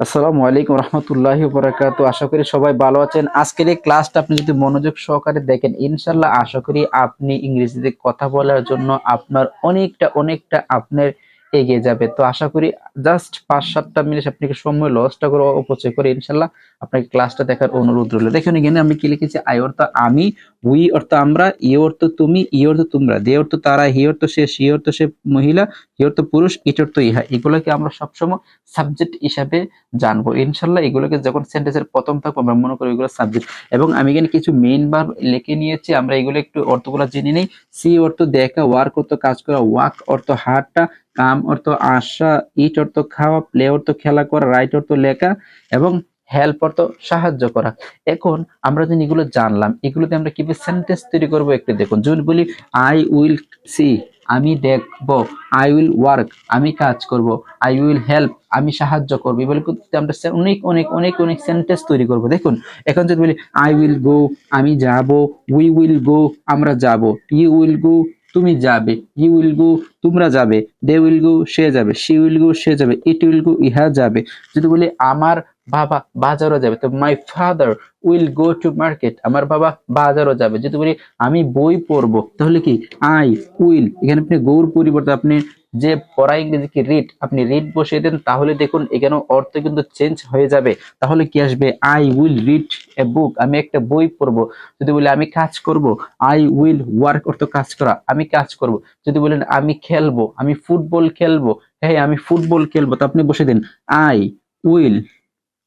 আসসালামু আলাইকুম রহমতুল্লাহি ওয়া বারাকাতু। আশা করি সবাই ভালো আছেন। আজকের এই ক্লাসটা আপনি যদি মনোযোগ সহকারে দেখেন, ইনশাল্লাহ আশা করি আপনি ইংরেজিতে কথা বলার জন্য আপনার অনেকটা আপনার এগিয়ে যাবে। তো আশা করি জাস্ট 5-7টা মিনিট আপনাকে সময় লসটা করে অপচয় করে ইনশাল্লাহ আপনাকে ক্লাসটা দেখার অনুরোধ রইল। দেখুন এখানে আমি কি লিখেছি, আই অর্থ আমি, উই অর্থ আমরা, ইউ অর্থ তুমি, ই অর্থ তোমরা, দে অর্থ তারা, হি অর্থ সে, সি অর্থ সে মহিলা, হি অর্থ পুরুষ, ইট অর্থ ইহা। এগুলোকে আমরা সবসময় সাবজেক্ট হিসাবে জানবো ইনশাল্লাহ। এগুলোকে যখন সেন্টেন্সের প্রথম থাকবো আমরা মনে করি এগুলো সাবজেক্ট। এবং আমি এখানে কিছু মেইন ভার্ব লিখে নিয়েছি, আমরা এগুলো একটু অর্থগুলো জেনে নেই। সি অর্থ দেখা, ওয়ার্ক অর্থ কাজ করা, ওয়াক অর্থ হাঁটা, কাম অর্থ আসা, ইট অর্থ খাওয়া, প্লে অর্থ খেলা করা, রাইট অর্থ লেখা এবং হেল্প অর্থ সাহায্য করা। এখন আমরা যদি এগুলো জানলাম, এগুলোতে আমরা কিভাবে সেন্টেন্স তৈরি করবো একটু দেখুন। যদি বলি আই উইল সি, আমি দেখব, আই উইল ওয়ার্ক, আমি কাজ করব, আই উইল হেল্প, আমি সাহায্য করবো, এগুলো করতে আমরা অনেক সেন্টেন্স তৈরি করব। দেখুন এখন যদি বলি আই উইল গো, আমি যাব, উই উইল গো, আমরা যাব, ইউ উইল গো, তুমি যাবে, ইউ উইল গো, তোমরা যাবে, দে উইল গো, সে যাবে, শি উইল গো, সে যাবে, ইট উইল গো, ইহা যাবে। যদি বলি আমার বাবা বাজারও যাবে, তো my father will go to market, আমার বাবা বাজারও যাবে। যদি বলি আমি বই পড়বো, তাহলে কি আই উইল, এখানে আপনি গৌর পরিবর্তে আপনি যে পড়া ইংরেজি কি রিড, আপনি রিড বসিয়ে দেন, তাহলে দেখুন এখানে অর্থ কিন্তু চেঞ্জ হয়ে যাবে। তাহলে কি আসবে, I will read a book, আমি একটা বই পড়বো। যদি বলি আমি কাজ করব, আই উইল ওয়ার্ক অর্থ কাজ করা, আমি কাজ করব। যদি বলেন আমি খেলবো, আমি ফুটবল খেলবো, হ্যাঁ আমি ফুটবল খেলবো, তো আপনি বসে দিন আই উইল,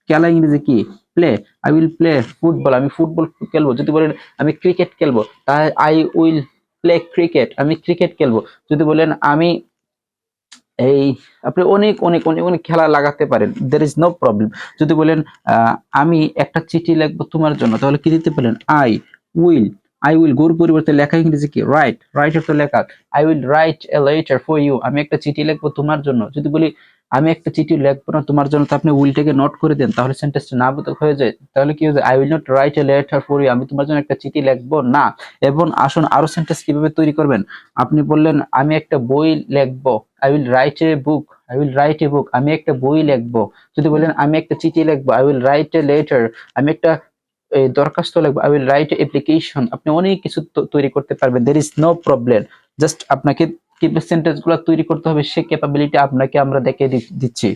খেলা ইংরেজি কি play, I will play football, আমি ফুটবল খেলবো। যদি বলেন আমি ক্রিকেট খেলবো, তাই আই উইল প্লে ক্রিকেট, আমি ক্রিকেট খেলবো। যদি বলেন আমি এই, আপনি অনেক খেলা লাগাতে পারেন, দের ইজ নো প্রবলেম। যদি বলেন আমি একটা চিঠি লিখবো তোমার জন্য, তাহলে কি দিতে পারেন আই উইল, আই উইল গোর পরিবর্তে লেখা ইংরেজি কি রাইট, রাইট অর্থ লেখা, I will write a letter for you, আমি একটা চিঠি লিখবো তোমার জন্য। যদি বলি আমি একটা চিঠি লিখবো না তোমার জন্য, তো আপনি উইলটাকে নোট করে দেন, তাহলে সেন্টেন্সটা না বোধক হয়ে যায়। তাহলে কি হয়ে যায়, I will not write a letter for you, আমি তোমার জন্য একটা চিঠি লিখবো না। এবং আসুন আরো সেন্টেন্স কিভাবে তৈরি করবেন। আপনি বললেন আমি একটা বই লিখবো, I will write a book, I will write a book, আমি একটা বই লিখবো। যদি বলেন আমি একটা চিঠি লিখবো, I will write a letter, আমি একটা দরখাস্ত লিখবো, আই উইল রাইট অ্যাপ্লিকেশন। আপনি অনেক কিছু তৈরি করতে পারবেন, there is no problem. Just আপনাকে কিভাবে সেন্টেন্স গুলো তৈরি করতে হবে সে ক্যাপাবিলিটি আপনাকে আমরা দেখিয়ে দিচ্ছি।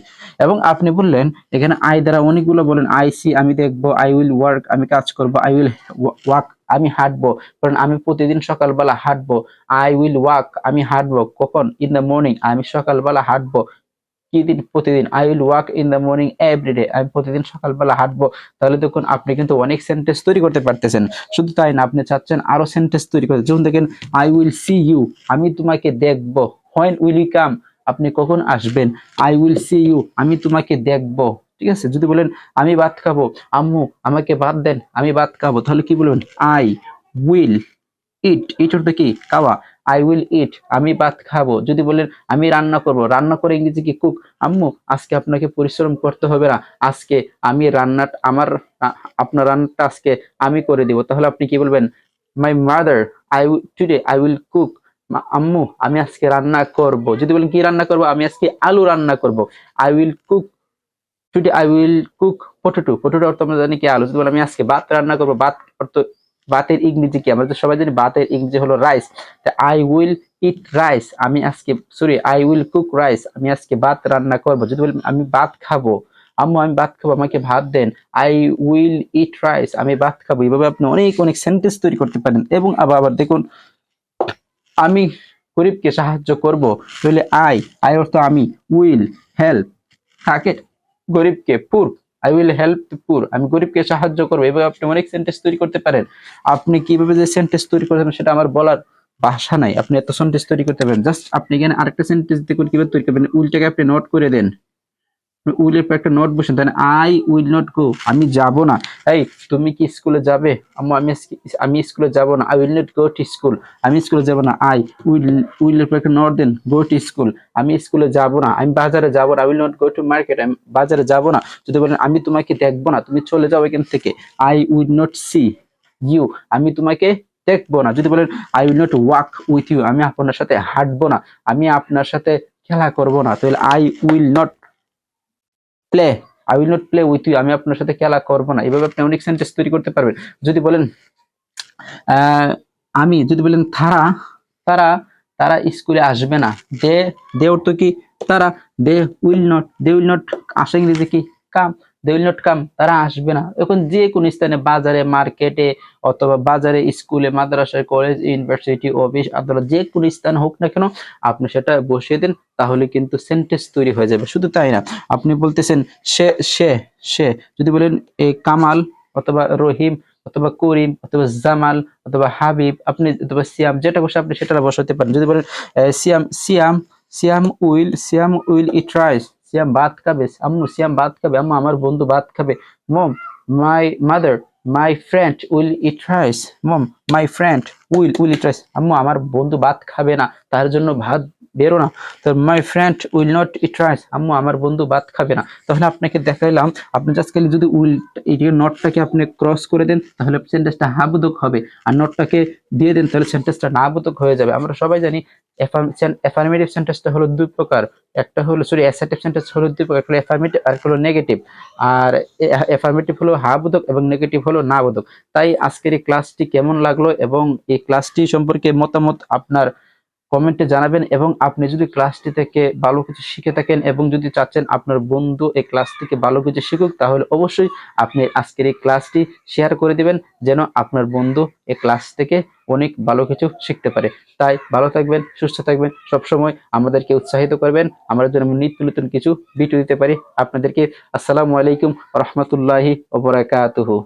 এবং আপনি বললেন এখানে আই দ্বারা অনেকগুলো বলেন, আই সি আমি দেখবো, আই উইল ওয়ার্ক আমি কাজ করবো, আই উইল ওয়াক আমি হাঁটবো, কারণ আমি প্রতিদিন সকালবেলা হাঁটবো। আই উইল ওয়াক আমি হাঁটবো কখন, ইন দ্য মর্নিং, আমি সকালবেলা হাঁটবো। কি দিন, প্রতিদিন, I will walk in the morning everyday, আমি প্রতিদিন সকালবেলা হাঁটবো। তাহলে দেখুন আপনি কিন্তু অনেক সেন্টেন্স তৈরি করতে পারতেছেন। শুধু তাই না, আপনি চাচ্ছেন আরো সেন্টেন্স তৈরি করতে, যেমন দেখেন আই উইল সি ইউ, আমি তোমাকে দেখবো। হোয়েন উইল ইউ কাম, আপনি কখন আসবেন। আই উইল সি ইউ, আমি তোমাকে দেখবো। ঠিক আছে। যদি বলেন আমি ভাত খাবো, আম্মু আমাকে ভাত দেন, আমি ভাত খাবো, তাহলে কি বলবেন, আই উইল ইট, ইট অর্থ কি খাওয়া, আই উইল ইট, আমি ভাত খাবো। যদি বলেন আমি রান্না করব, রান্না করে ইংরেজি কি কুক, আম্মু আজকে আপনাকে পরিশ্রম করতে হবে না, আজকে আমি রান্না আমার আপনার রান্নাটা আজকে আমি করে দিব। তাহলে আপনি কি বলবেন, my mother I today I will cook, আম্মু আমি আজকে রান্না করব। যদি বলেন কি রান্না করব, আমি আজকে আলু রান্না করব, I will cook today I will cook potato, potato অর্থ আমরা জানি কি আলু। যদি বলেন আমি আজকে ভাত রান্না করবো, ভাত অর্থ, ভাতের ইংরেজি কি, আমরা তো সবাই জানি ভাতের ইংরেজি হলো rice. I will eat rice, আমি আজকে sorry I will cook rice, আমি আজকে ভাত রান্না করবো। যদি বলি আমি ভাত খাবো, আম্মু আমি ভাত খাবো আমাকে ভাত দেন, আই উইল ইট রাইস, আমি ভাত খাবো। এইভাবে আপনি অনেক সেন্টেন্স তৈরি করতে পারেন। এবং আবার দেখুন আমি গরিবকে সাহায্য করব, তাহলে আই অর্থ আমি, উইল হেল্প কাকে, গরিবকে, পুর, আই উইল হেল্প পুর, আমি গরিবকে সাহায্য করবো। এভাবে আপনি অনেক সেন্টেন্স তৈরি করতে পারেন। আপনি কিভাবে যে সেন্টেন্স তৈরি করতে পারেন সেটা আমার বলার ভাষা নাই, আপনি এত সেন্টেন্স তৈরি করতে পারেন। জাস্ট আপনি এখানে আরেকটা সেন্টেন্স দেখুন কিভাবে তৈরি করবেন, উইলটাকে আপনি নোট করে দেন, উইলের পর একটা নোট বসেন, তাহলে আই উইল নট গো, আমি যাব না। এই তুমি কি স্কুলে যাবে, আম্মু আমি স্কুলে যাব না, I will not go to school, আমি স্কুলে যাব না। আই উইলের পর একটা নোট দেন, গো টু স্কুল, আমি স্কুলে যাব না। আমি বাজারে যাব না, I will not go to market, আমি বাজারে যাব না। যদি বলেন আমি তোমাকে দেখবো না, তুমি চলে যাও এখান থেকে, I will not see you, আমি তোমাকে দেখবো না। যদি বলেন I will not walk with you, আমি আপনার সাথে হাঁটবো না, আমি আপনার সাথে খেলা করব না। তাহলে I will not play I will not play with you, আমি আপনার সাথে খেলা করবো না। এভাবে আপনি অনেক সেন্টেন্স তৈরি করতে পারবেন। যদি বলেন আমি, যদি বলেন তারা, তারা তারা স্কুলে আসবে না, দে, দে অর্থ কি তারা, দে উইল নট আসে ইংরেজি কি কাম, দে উইল নট কাম, তারা আসবে না। এখন যে কোনো স্থানে, বাজারে, মার্কেটে, অথবা বাজারে, স্কুলে, মাদ্রাসায়, কলেজ, ইউনিভার্সিটি, অফিস, আদালত, যে কোনো স্থান হোক না কেন আপনি সেটা বসিয়ে দেন, তাহলে কিন্তু সেন্টেন্স তৈরি হয়ে যাবে। শুধু তাই না, আপনি বলতেছেন সে সে সে, যদি বলেন এ কামাল অথবা রহিম অথবা করিম অথবা জামাল অথবা হাবিব, আপনি অথবা সিয়াম, যেটা বসে আপনি সেটা বসাতে পারেন। যদি বলেন সিয়াম সিয়াম সিয়াম উইল ইট রাইস, সিয়াম ভাত খাবে, আম্মু সিয়াম ভাত খাবে, আম্মু আমার বন্ধু ভাত খাবে। Mom my mother my friend will eat rice, mom my friend will eat rice, আম্মু আমার বন্ধু ভাত খাবে না, তার জন্য ভাত বেরো না। তো মাই friend will not it rice, আম্মু আমার বন্ধু ভাত খাবে না। তাহলে আপনাকে দেখাইলাম, আপনি জাস্ট খালি যদি উইল এই নটটাকে আপনি ক্রস করে দেন তাহলে সেন্টেন্সটা হাবোধক হবে, আর নটটাকে দিয়ে দেন তাহলে সেন্টেন্সটা নাবোধক হয়ে যাবে। আমরা সবাই জানি অ্যাফার্মেটিভ সেন্টেন্সটা হলো দুই প্রকার, একটা হলো অ্যাসার্টিভ সেন্টেন্স হলো দুই প্রকার, একটা হলো অ্যাফার্মেটিভ আর একটা হলো নেগেটিভ। আর অ্যাফার্মেটিভ হলো হাবোধক এবং নেগেটিভ হলো নাবোধক। তাই আজকের এই ক্লাসটি কেমন লাগলো এবং এই ক্লাসটি সম্পর্কে মতামত আপনার কমেন্টে জানাবেন। এবং আপনি যদি ক্লাসটি থেকে ভালো কিছু শিখে থাকেন এবং যদি চাচ্ছেন আপনার বন্ধু এই ক্লাস থেকে ভালো কিছু শিখুক, তাহলে অবশ্যই আপনি আজকের এই ক্লাসটি শেয়ার করে দিবেন, যেন আপনার বন্ধু এই ক্লাস থেকে অনেক ভালো কিছু শিখতে পারে। তাই ভালো থাকবেন, সুস্থ থাকবেন, সবসময় আমাদেরকে উৎসাহিত করবেন, আমরা যেন নিত্য নতুন কিছু ভিডিও দিতে পারি আপনাদেরকে। আসসালামু আলাইকুম রহমতুল্লাহি ওয়া বারাকাতুহু।